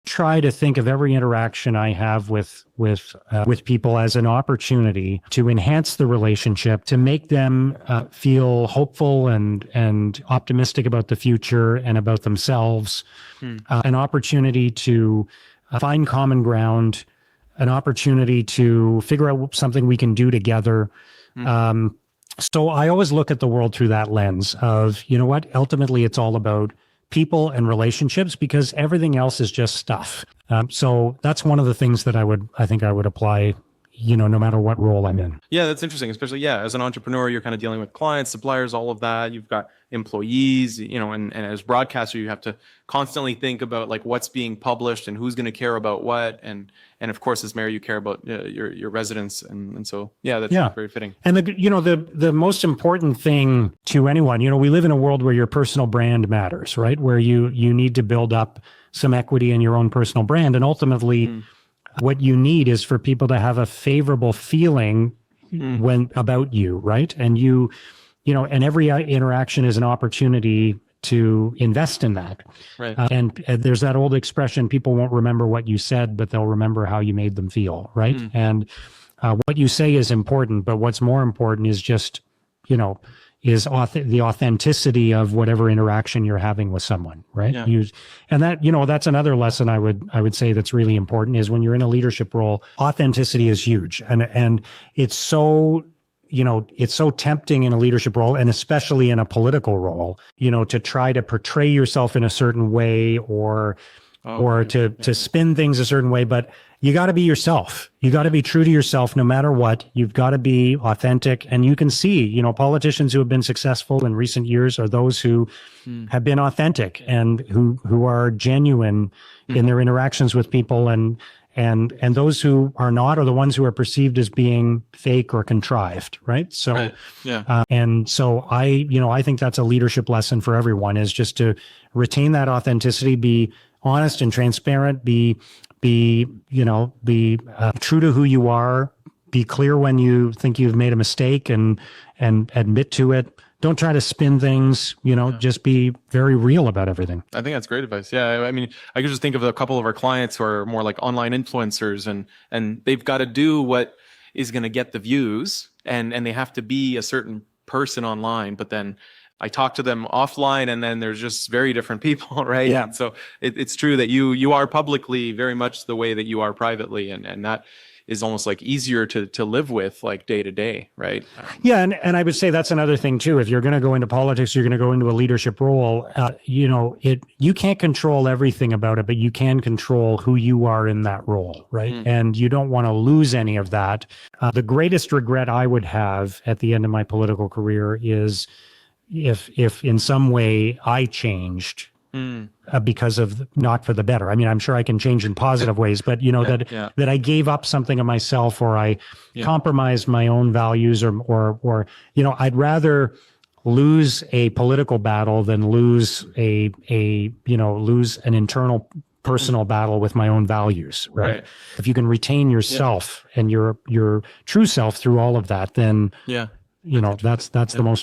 try to think of every interaction I have with people as an opportunity to enhance the relationship, to make them feel hopeful and optimistic about the future and about themselves, an opportunity to find common ground, an opportunity to figure out something we can do together. So I always look at the world through that lens of, you know what, ultimately it's all about people and relationships, because everything else is just stuff. So that's one of the things that I think I would apply, no matter what role I'm in. Yeah, that's interesting. Especially, as an entrepreneur, you're kind of dealing with clients, suppliers, all of that. You've got employees, and as broadcaster, you have to constantly think about like what's being published and who's going to care about what. And of course, as mayor, you care about your residents. And so, that's very fitting. And the most important thing to anyone, we live in a world where your personal brand matters, right? Where you need to build up some equity in your own personal brand. And ultimately, what you need is for people to have a favorable feeling about you, right? And and every interaction is an opportunity to invest in that. Right. And there's that old expression, people won't remember what you said, but they'll remember how you made them feel, right? And what you say is important, but what's more important is just, is the authenticity of whatever interaction you're having with someone, right? Yeah. And that, that's another lesson I would say that's really important is when you're in a leadership role, authenticity is huge. And it's so, it's so tempting in a leadership role, and especially in a political role, to try to portray yourself in a certain way or to spin things a certain way. But you got to be yourself. You got to be true to yourself no matter what. You've got to be authentic. And you can see, politicians who have been successful in recent years are those who have been authentic and who are genuine in their interactions with people. And those who are not are the ones who are perceived as being fake or contrived, right? So, right. Yeah. And so I think that's a leadership lesson for everyone, is just to retain that authenticity, be honest and transparent, be true to who you are, be clear when you think you've made a mistake and admit to it. Don't try to spin things, just be very real about everything. I think that's great advice. Yeah. I mean, I could just think of a couple of our clients who are more like online influencers and they've got to do what is going to get the views and they have to be a certain person online, but then I talk to them offline and then there's just very different people, right? Yeah. And so it's true that you are publicly very much the way that you are privately, and that is almost like easier to live with like day to day, right? Yeah. And I would say that's another thing too. If you're going to go into politics, you're going to go into a leadership role, you can't control everything about it, but you can control who you are in that role, right? And you don't want to lose any of that. The greatest regret I would have at the end of my political career is if in some way I changed because of not for the better. I mean, I'm sure I can change in positive ways, but that I gave up something of myself, or I compromised my own values, or I'd rather lose a political battle than lose lose an internal personal battle with my own values, right? If you can retain yourself and your true self through all of that, then that's the most